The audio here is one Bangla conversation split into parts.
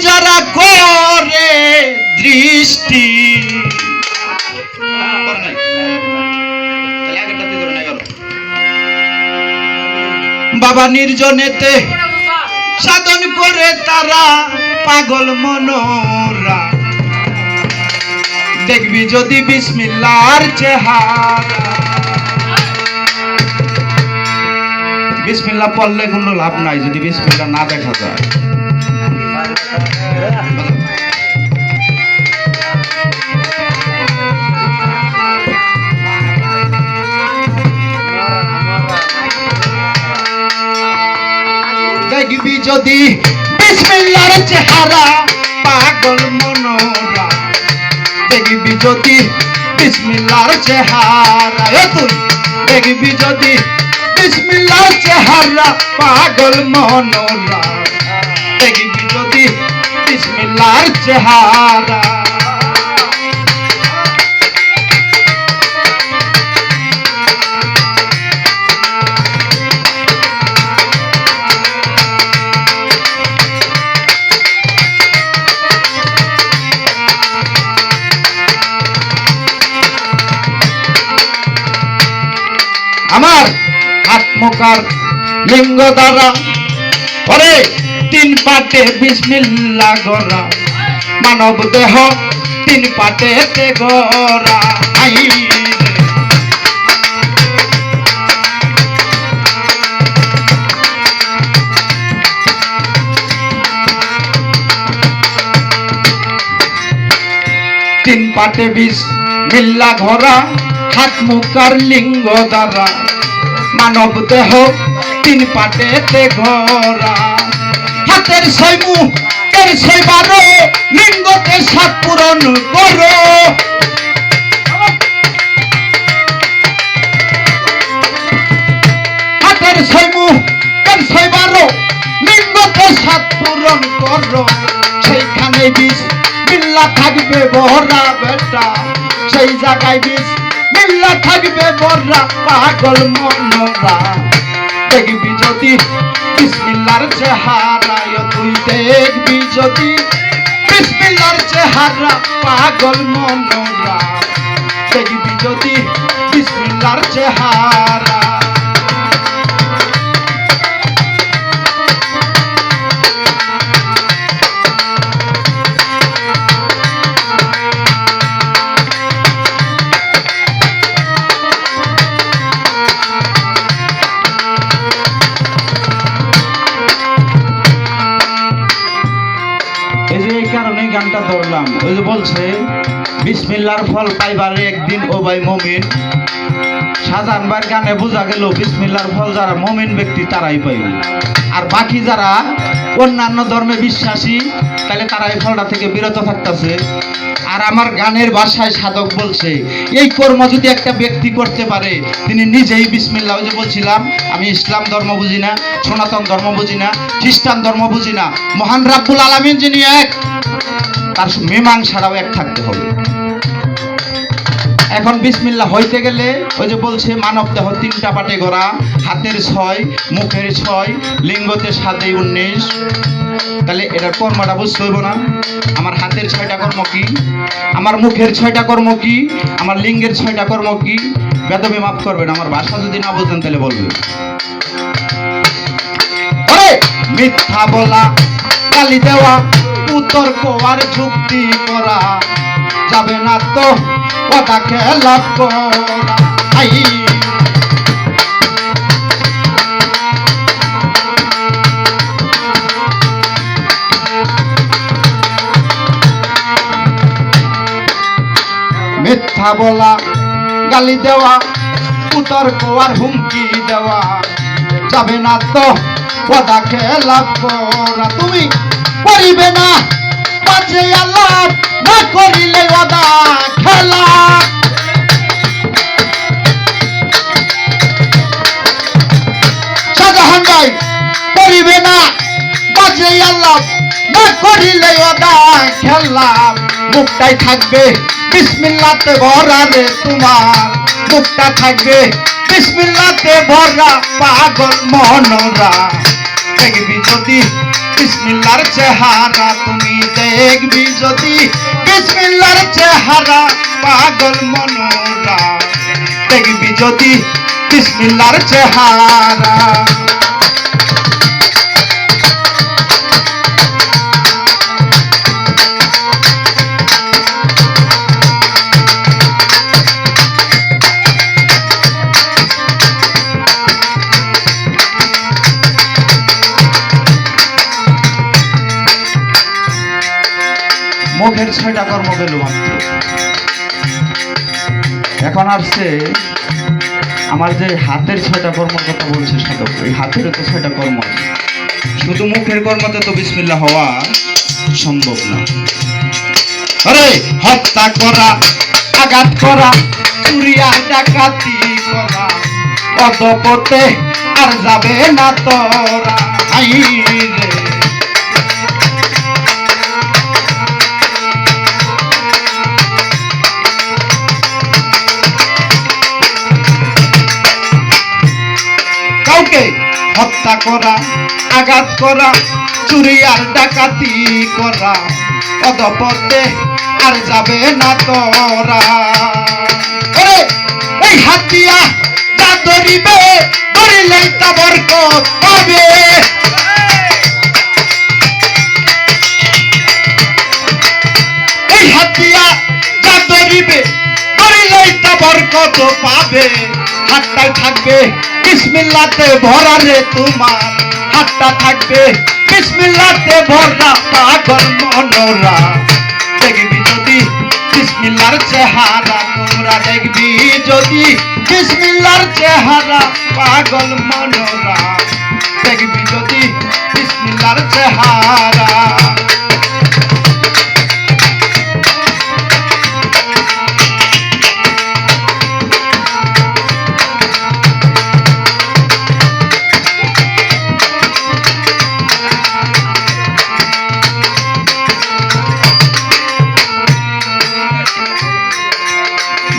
যারা করে দৃষ্টি বাবা নির্জনেতে সাধন করে তারা পাগল মনোরা দেখবি যদি বিসমিল্লাহর চেহারা বিসমিল্লাহ পড়লে কোনো লাভ নাই যদি বিসমিল্লাহ না দেখা যায় দেখবি যদি বিসমিল্লাহর চেহারা পাগল মনোরা দেখবি যদি বিসমিল্লাহর চেহারা তুই দেখবি যদি বিসমিল্লাহর চেহারা পাগল মনোরা দেখবি যদি বিসমিল্লাহর চেহারা আমার আত্মকার লিঙ্গ দ্বারা ওরে তিন পাটে বিসমিল্লাহ গড়া মানব দেহ তিন পাটেতে গড়া তিন পাটে বিসমিল্লাহ গড়া হাত মুখার লিঙ্গ দ্বারা মানব দেহ তিন পাটেতে গড়া হাতের ছয় মুখের ছয় বারো লিঙ্গতে সাত পূরণ করো হাতের ছয় মুখের ছয় বারো লিঙ্গতে সাত পূরণ করো সেইখানে বিসমিল্লাহ থাকবে ভরা বেটা সেই জায়গায় বিসমিল্লাহ থাকবে ভরা পাগল মনোরা দেখবি যদি বিসমিল্লাহর চেহারা তুই দেখবি যদি বিসমিল্লাহর চেহারা পাগল মনোরা দেখবি যদি বিসমিল্লাহর চেহারা কারণে গানটা ধরলাম ওই যে বলছে বিসমিল্লাহর ফল পাইবারে একদিন ও ভাই মুমিন শাহজাহানবার গানে বোঝা গেল বিসমিল্লাহর ফল যারা মুমিন ব্যক্তি তারাই পাইবে আর বাকি যারা অন্যান্য ধর্মে বিশ্বাসী তাহলে তারা এই ফলটা থেকে বিরত থাকতেছে আর আমার গানের ভাষায় সাধক বলছে এই কর্ম যদি একটা ব্যক্তি করতে পারে তিনি নিজেই বিসমিল্লাহ ওই যে বলছিলাম আমি ইসলাম ধর্ম বুঝি না সনাতন ধর্ম বুঝি না খ্রিস্টান ধর্ম বুঝি না মহান রাব্বুল আলামিন যিনি এক তার মীমাংসাটাও এক থাকতে হবে এখন বিসমিল্লাহ হইতে গেলে ওই যে বলছে মানব দেহ তিনটা পাটে গড়া হাতের 6 মুখের 6 লিঙ্গতে 7 19 তাহলে এটার কর্মটা বুঝতে হইব না আমার হাতের 6টা কর্ম কি আমার মুখের 6টা কর্ম কি আমার লিঙ্গের 6টা কর্ম কি বেদবি মাফ করবেন আমার ভাষা যদি না বুঝেন তাহলে বলবেন আরে মিথ্যা বলা গালি দেওয়া উতর্ক আর যুক্তি করা যাবে না তো কথা খেলা করা মিথ্যা বলা গালি দেওয়া উতর্ক আর হুমকি দেওয়া যাবে না তো কথা খেলা করা তুমি করিবে না বাজে আলাপ না করিলে ওদা খেলা শাহজাহান ভাই করিবে না বাজে আলাপ না করিলে ওদা খেলা মুখটাই থাকবে বিসমিল্লাহতে ভরা রে তোমার মুখটা থাকবে বিসমিল্লাহতে ভরা পাগল মনোরা দেখবি যদি বিসমিল্লাহর চেহারা, তুমি দেখবি যদি বিসমিল্লাহর চেহারা, পাগল মনোরা দেখবি যদি বিসমিল্লাহর চেহারা। মুখের 6টা কর্ম গেল মাত্র। এখন আসছে আমার যে হাতের 6টা কর্মের কথা বলছে সাধক, এই হাতেরও তো 6টা কর্ম আছে। শুধু মুখের কর্মতে তো বিসমিল্লাহ হওয়া সম্ভব না। আরে হত্যা করা, আঘাত করা, চুরি আর ডাকাতি করা, অধপথে আর যাবে না তোরা। আইরে হত্যা করা, আঘাত করা, চুরি আর ডাকাতি করা, অধপথে আর যাবে না তোরা। এই হাতিয়া যা ধরিবে, ধরিলেই তা বরকত পাবে। এই হাতিয়া যা ধরিবে, ধরিলেই তা বরকত পাবে। হাতটাই থাকবে বিসমিল্লাহতে ভরা রে তোমার, হাতটা থাকবে বিসমিল্লাহতে ভরা, পাগল মনোরা দেখবি যদি বিসমিল্লাহর চেহারা, তোমরা দেখবি যদি বিসমিল্লাহর চেহারা, পাগল মনোরা দেখবি যদি বিসমিল্লাহর চেহারা।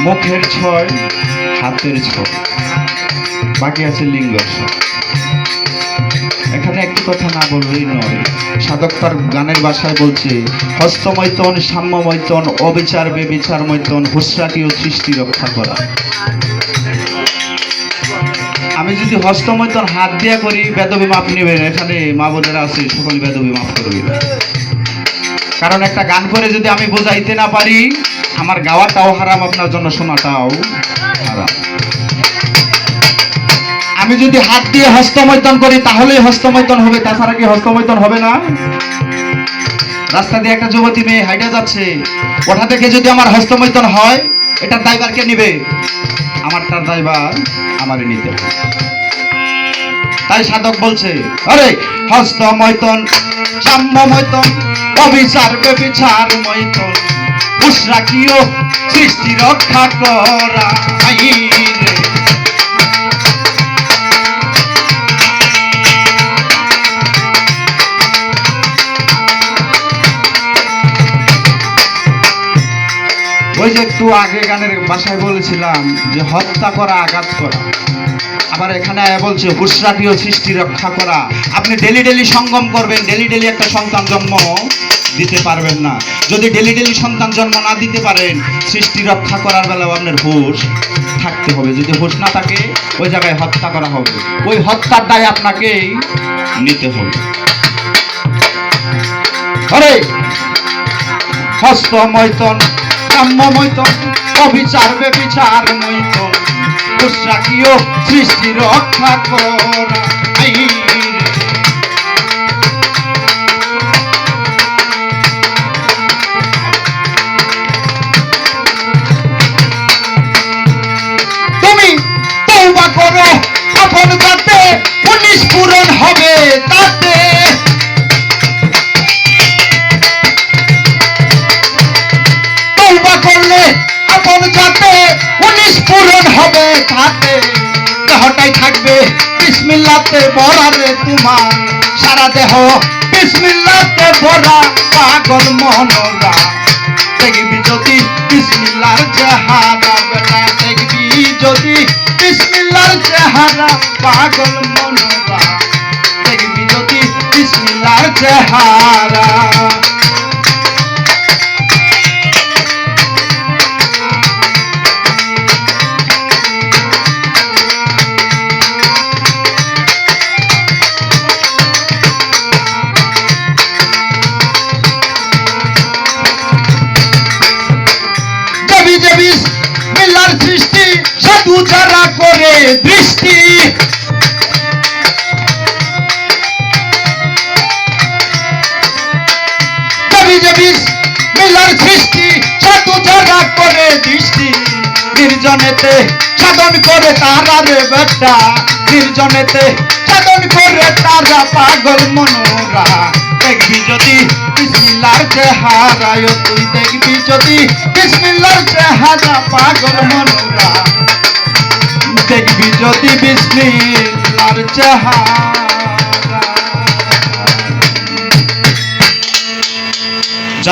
মুখের 6, হাতের 6, বাকি আছে লিঙ্গের 6। এখানে একটি কথা না বললেই নয়। সাধক তার গানের ভাষায় বলছে, হস্তমৈথন, সাম্যমৈথন, অবিচার বেবিচার মৈথন, হুসরাকি ও সৃষ্টি রক্ষা করা। আমি যদি হস্তমৈথন হাত দিয়া করি, বেদবি মাপ নেবেন। এখানে মা বোনেরা আছে, সকল বেদবি মাপ করবে। কারণ একটা গান করে যদি আমি বোঝাইতে না পারি, আমার গাওয়াটাও হারাম, আপনার জন্য শোনাটাও হারাম। আমি যদি হাত দিয়ে হস্তমৈথন করি তাহলেই হস্তমৈথন হবে, তাছাড়া কি হস্তমৈথন হবে না? রাস্তা দিয়ে একটা যুবতী মেয়ে হাইটা যাচ্ছে, ওঠা থেকে যদি আমার হস্তমৈথন হয়, এটার দায়ভার কে নিবে? আমারটার দায়ভার আমারই নিতে হবে। তাই সাধক বলছে, আরে হস্তমৈথন, সাম্যমৈথন, অবিচার বেবিচার মৈথন, হুসরাকিও সৃষ্টি রক্ষা করা। ওই যে একটু আগে গানের ভাষায় বলেছিলাম যে হত্যা করা, আঘাত করা, আবার এখানে বলছে হুসরাকিও সৃষ্টি রক্ষা করা। আপনি ডেলি ডেলি সঙ্গম করবেন, ডেলি ডেলি একটা সন্তান জন্ম দিতে পারবেন না। যদি ডেলি ডেলি সন্তান জন্ম না দিতে পারেন, সৃষ্টি রক্ষা করার বেলাও আপনার হুঁশ থাকতে হবে। যদি হুঁশ না থাকে, ওই জায়গায় হত্যা করা হবে, ওই হত্যার দায় আপনাকেই নিতে হবে। আরে হস্তমৈথন, সাম্যমৈথন, অবিচার বেবিচার মৈথন, হুসরাকিও সৃষ্টি রক্ষা করা। তুমি তওবা করো, আপন যাতে 19 পূরণ হবে তাতে। তওবা করলে আপন যাতে 19 পূরণ হবে তাতে। দেহটাই থাকবে বিসমিল্লাহতে ভরা রে তোমার, সারা দেহ বিসমিল্লাহতে ভরা, পাগল মনোরা দেখবি যদি বিসমিল্লাহর চেহারা, বেটা দেখবি যদি বিসমিল্লাহর চেহারা, পাগল মনোরা দেখবি যদি বিসমিল্লাহর চেহারা বিসমিল্লাহর সৃষ্টি সাধু যারা করে দৃষ্টি বিসমিল্লাহর সৃষ্টি সাধু যারা করে দৃষ্টি নির্জনেতে সাধন করে তারা রে বেটা নির্জনেতে সাধন করে তারা পাগল মনোরা দেখবি যদি বিসমিল্লাহর চেহারায় তুই দেখবি যদি বিসমিল্লাহর চেহারা পাগল মনোরা দেখবি যদি বিসমিল্লাহর চেহারা